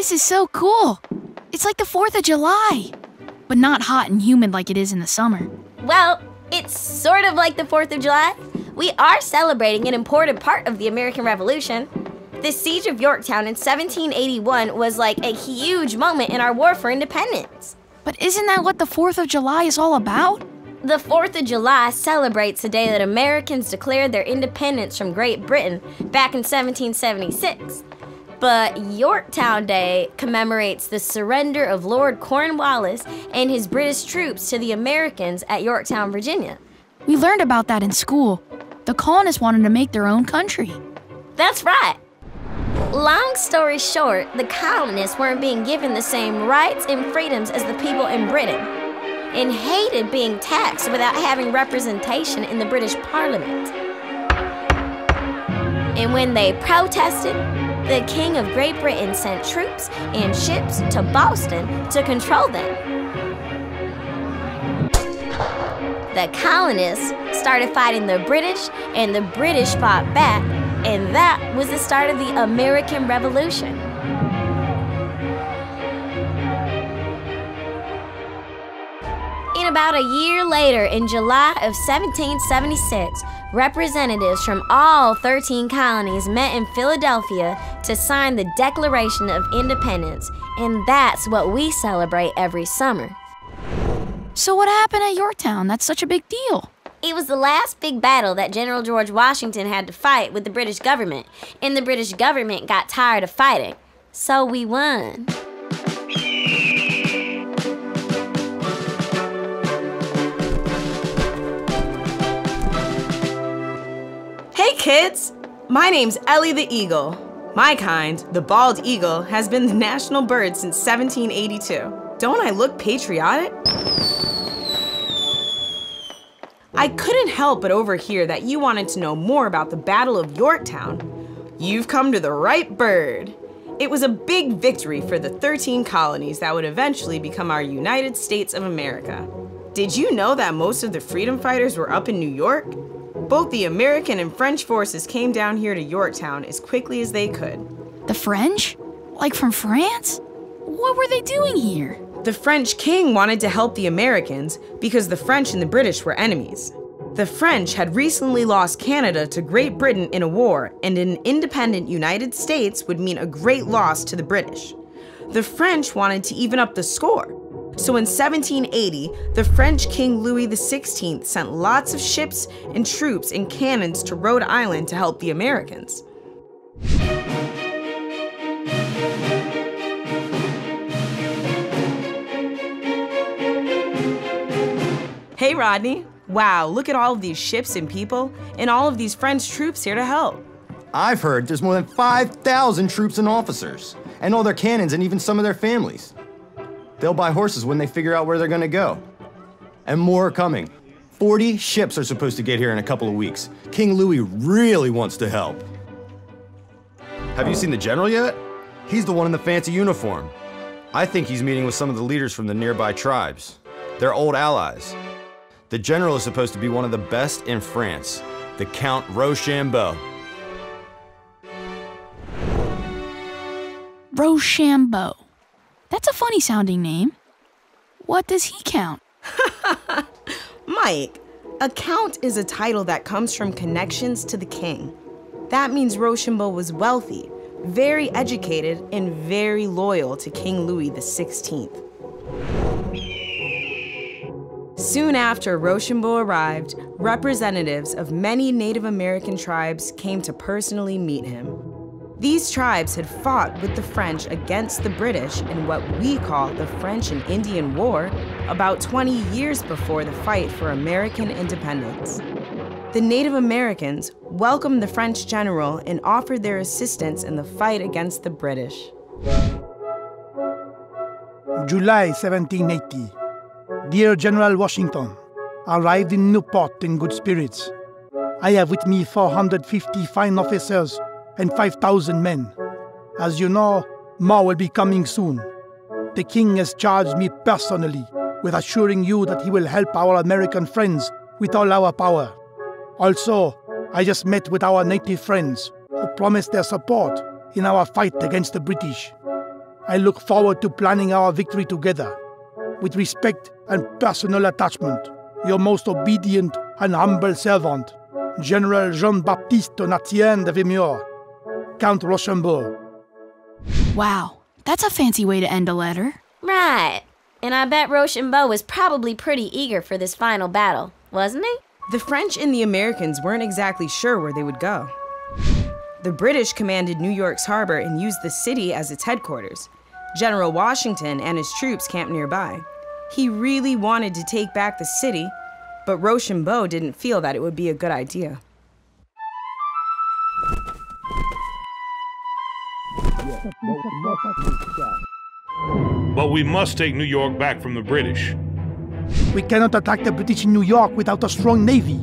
This is so cool. It's like the 4th of July, but not hot and humid like it is in the summer. Well, it's sort of like the 4th of July. We are celebrating an important part of the American Revolution. The Siege of Yorktown in 1781 was like a huge moment in our war for independence. But isn't that what the 4th of July is all about? The 4th of July celebrates the day that Americans declared their independence from Great Britain back in 1776. But Yorktown Day commemorates the surrender of Lord Cornwallis and his British troops to the Americans at Yorktown, Virginia. We learned about that in school. The colonists wanted to make their own country. That's right. Long story short, the colonists weren't being given the same rights and freedoms as the people in Britain, and hated being taxed without having representation in the British Parliament. And when they protested, the King of Great Britain sent troops and ships to Boston to control them. The colonists started fighting the British, and the British fought back, and that was the start of the American Revolution. And about a year later, in July of 1776, representatives from all 13 colonies met in Philadelphia to sign the Declaration of Independence, and that's what we celebrate every summer. So what happened at Yorktown? That's such a big deal. It was the last big battle that General George Washington had to fight with the British government, and the British government got tired of fighting, so we won. Hey kids! My name's Ellie the Eagle. My kind, the bald eagle, has been the national bird since 1782. Don't I look patriotic? I couldn't help but overhear that you wanted to know more about the Battle of Yorktown. You've come to the right bird. It was a big victory for the 13 colonies that would eventually become our United States of America. Did you know that most of the freedom fighters were up in New York? Both the American and French forces came down here to Yorktown as quickly as they could. The French? Like from France? What were they doing here? The French king wanted to help the Americans because the French and the British were enemies. The French had recently lost Canada to Great Britain in a war, and an independent United States would mean a great loss to the British. The French wanted to even up the score. So in 1780, the French King Louis XVI sent lots of ships and troops and cannons to Rhode Island to help the Americans. Hey Rodney, wow, look at all of these ships and people, and all of these French troops here to help. I've heard there's more than 5,000 troops and officers, and all their cannons and even some of their families. They'll buy horses when they figure out where they're gonna go. And more are coming. 40 ships are supposed to get here in a couple of weeks. King Louis really wants to help. Have you seen the general yet? He's the one in the fancy uniform. I think he's meeting with some of the leaders from the nearby tribes. They're old allies. The general is supposed to be one of the best in France, the Count Rochambeau. Rochambeau. That's a funny sounding name. What does he count? Mike, a count is a title that comes from connections to the king. That means Rochambeau was wealthy, very educated, and very loyal to King Louis XVI. Soon after Rochambeau arrived, representatives of many Native American tribes came to personally meet him. These tribes had fought with the French against the British in what we call the French and Indian War about 20 years before the fight for American independence. The Native Americans welcomed the French general and offered their assistance in the fight against the British. July 1780. Dear General Washington, arrived in Newport in good spirits. I have with me 450 fine officers and 5,000 men. As you know, more will be coming soon. The King has charged me personally with assuring you that he will help our American friends with all our power. Also, I just met with our native friends who promised their support in our fight against the British. I look forward to planning our victory together. With respect and personal attachment, your most obedient and humble servant, General Jean-Baptiste Donatien de Vimeur, Count Rochambeau. Wow, that's a fancy way to end a letter. Right. And I bet Rochambeau was probably pretty eager for this final battle, wasn't he? The French and the Americans weren't exactly sure where they would go. The British commanded New York's harbor and used the city as its headquarters. General Washington and his troops camped nearby. He really wanted to take back the city, but Rochambeau didn't feel that it would be a good idea. But we must take New York back from the British. We cannot attack the British in New York without a strong navy.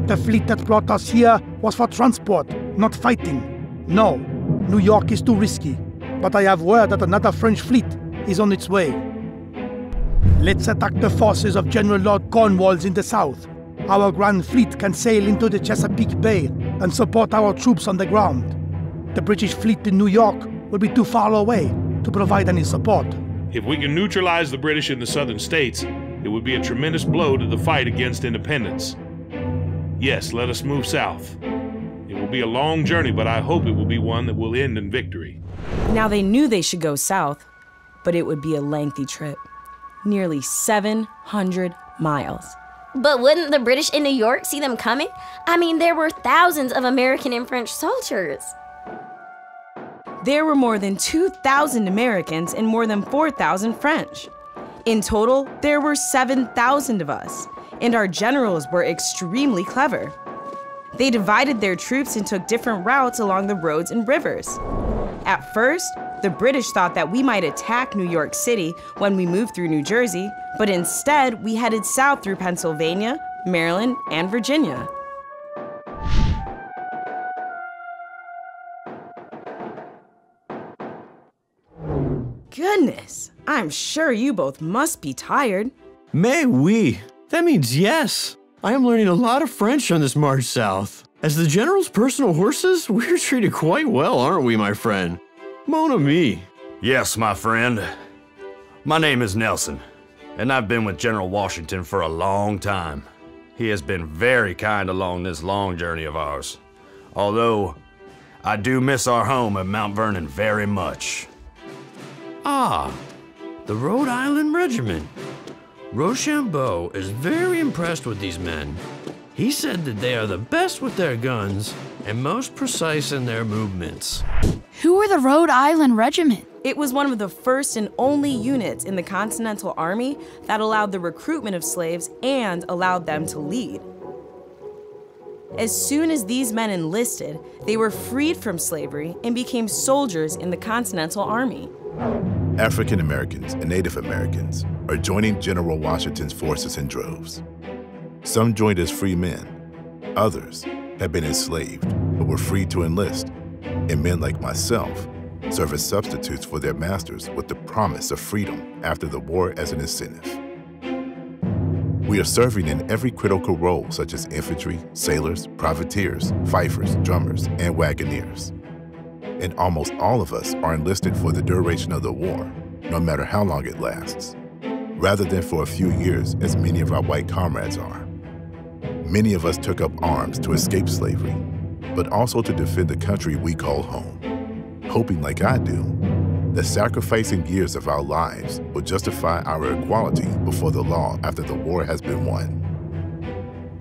The fleet that brought us here was for transport, not fighting. No, New York is too risky, but I have word that another French fleet is on its way. Let's attack the forces of General Lord Cornwallis in the south. Our Grand Fleet can sail into the Chesapeake Bay and support our troops on the ground. The British fleet in New York will be too far away to provide any support. If we can neutralize the British in the southern states, it would be a tremendous blow to the fight against independence. Yes, let us move south. It will be a long journey, but I hope it will be one that will end in victory. Now they knew they should go south, but it would be a lengthy trip. Nearly 700 miles. But wouldn't the British in New York see them coming? I mean, there were thousands of American and French soldiers. There were more than 2,000 Americans and more than 4,000 French. In total, there were 7,000 of us, and our generals were extremely clever. They divided their troops and took different routes along the roads and rivers. At first, the British thought that we might attack New York City when we moved through New Jersey, but instead we headed south through Pennsylvania, Maryland, and Virginia. Goodness, I'm sure you both must be tired. Mais oui. That means yes. I am learning a lot of French on this march south. As the General's personal horses, we're treated quite well, aren't we, my friend? Mon ami. Yes, my friend. My name is Nelson, and I've been with General Washington for a long time. He has been very kind along this long journey of ours. Although, I do miss our home at Mount Vernon very much. Ah, the Rhode Island Regiment. Rochambeau is very impressed with these men. He said that they are the best with their guns and most precise in their movements. Who were the Rhode Island Regiment? It was one of the first and only units in the Continental Army that allowed the recruitment of slaves and allowed them to lead. As soon as these men enlisted, they were freed from slavery and became soldiers in the Continental Army. African Americans and Native Americans are joining General Washington's forces in droves. Some joined as free men. Others had been enslaved but were free to enlist. And men like myself serve as substitutes for their masters with the promise of freedom after the war as an incentive. We are serving in every critical role, such as infantry, sailors, privateers, fifers, drummers, and wagoneers. And almost all of us are enlisted for the duration of the war, no matter how long it lasts, rather than for a few years, as many of our white comrades are. Many of us took up arms to escape slavery, but also to defend the country we call home, hoping, like I do, that sacrificing years of our lives will justify our equality before the law after the war has been won.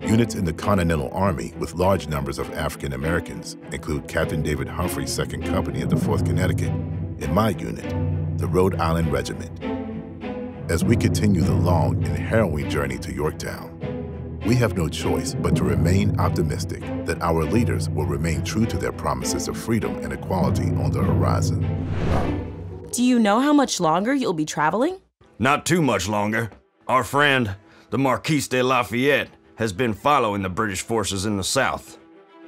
Units in the Continental Army with large numbers of African Americans include Captain David Humphrey's 2nd Company of the 4th Connecticut, and my unit, the Rhode Island Regiment. As we continue the long and harrowing journey to Yorktown, we have no choice but to remain optimistic that our leaders will remain true to their promises of freedom and equality on the horizon. Do you know how much longer you'll be traveling? Not too much longer. Our friend, the Marquis de Lafayette, has been following the British forces in the south.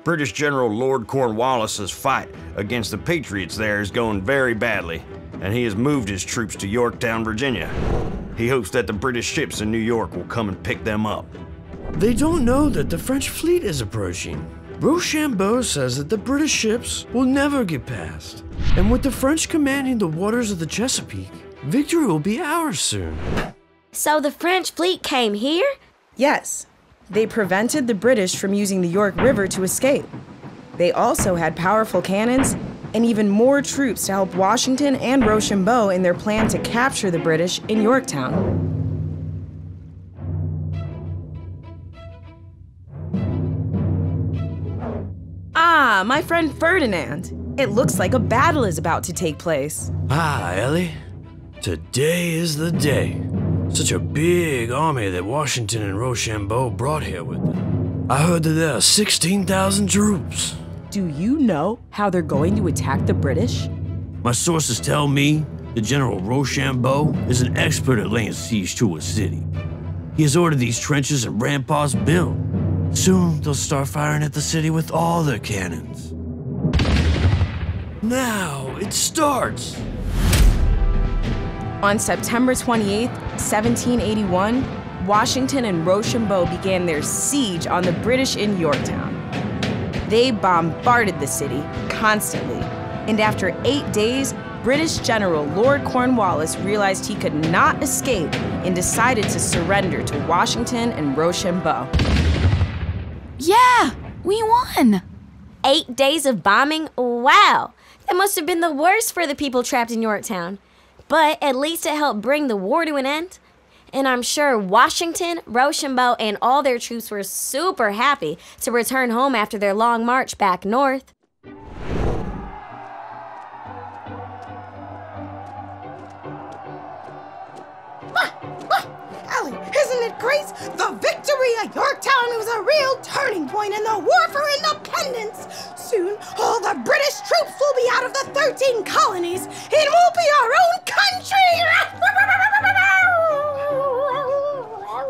British General Lord Cornwallis's fight against the Patriots there is going very badly, and he has moved his troops to Yorktown, Virginia. He hopes that the British ships in New York will come and pick them up. They don't know that the French fleet is approaching. Rochambeau says that the British ships will never get past. And with the French commanding the waters of the Chesapeake, victory will be ours soon. So the French fleet came here? Yes, they prevented the British from using the York River to escape. They also had powerful cannons and even more troops to help Washington and Rochambeau in their plan to capture the British in Yorktown. Ah, my friend Ferdinand. It looks like a battle is about to take place. Ah, Ellie. Today is the day. Such a big army that Washington and Rochambeau brought here with them. I heard that there are 16,000 troops. Do you know how they're going to attack the British? My sources tell me that General Rochambeau is an expert at laying siege to a city. He has ordered these trenches and ramparts built. Soon they'll start firing at the city with all their cannons. Now it starts! On September 28, 1781, Washington and Rochambeau began their siege on the British in Yorktown. They bombarded the city constantly, and after 8 days, British General Lord Cornwallis realized he could not escape and decided to surrender to Washington and Rochambeau. Yeah, we won! 8 days of bombing? Wow! That must have been the worst for the people trapped in Yorktown. But at least it helped bring the war to an end. And I'm sure Washington, Rochambeau, and all their troops were super happy to return home after their long march back north. Ellie, isn't it great? The victory at Yorktown was a real turning point in the war for independence. Soon, all the British troops will be out of the 13 colonies. It will be our own country!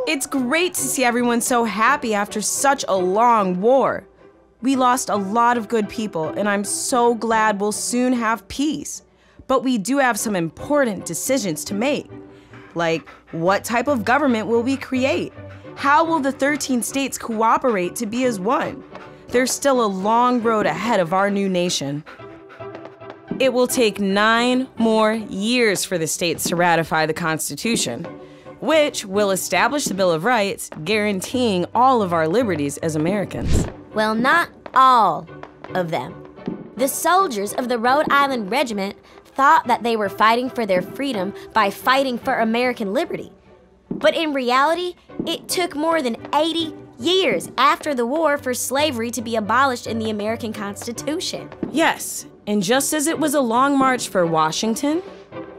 It's great to see everyone so happy after such a long war. We lost a lot of good people, and I'm so glad we'll soon have peace. But we do have some important decisions to make. Like, what type of government will we create? How will the 13 states cooperate to be as one? There's still a long road ahead of our new nation. It will take 9 more years for the states to ratify the Constitution, which will establish the Bill of Rights, guaranteeing all of our liberties as Americans. Well, not all of them. The soldiers of the Rhode Island Regiment thought that they were fighting for their freedom by fighting for American liberty. But in reality, it took more than 80 years after the war for slavery to be abolished in the American Constitution. Yes, and just as it was a long march for Washington,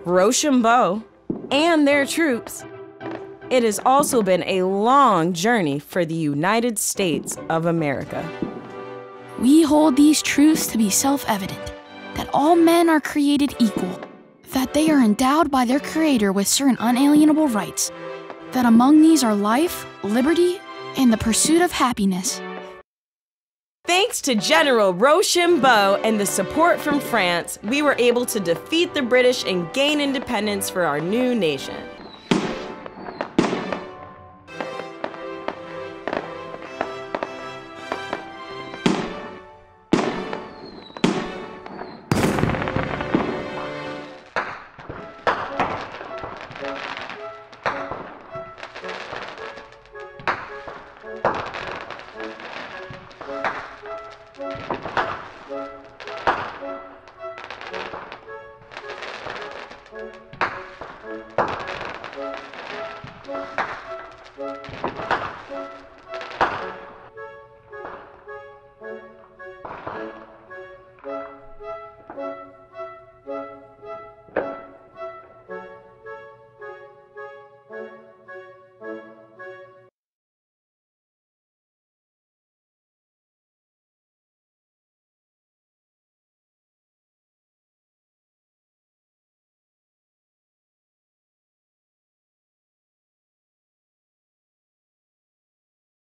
Rochambeau, and their troops, it has also been a long journey for the United States of America. We hold these truths to be self-evident, that all men are created equal, that they are endowed by their Creator with certain unalienable rights, that among these are life, liberty, and the pursuit of happiness. Thanks to General Rochambeau and the support from France, we were able to defeat the British and gain independence for our new nation.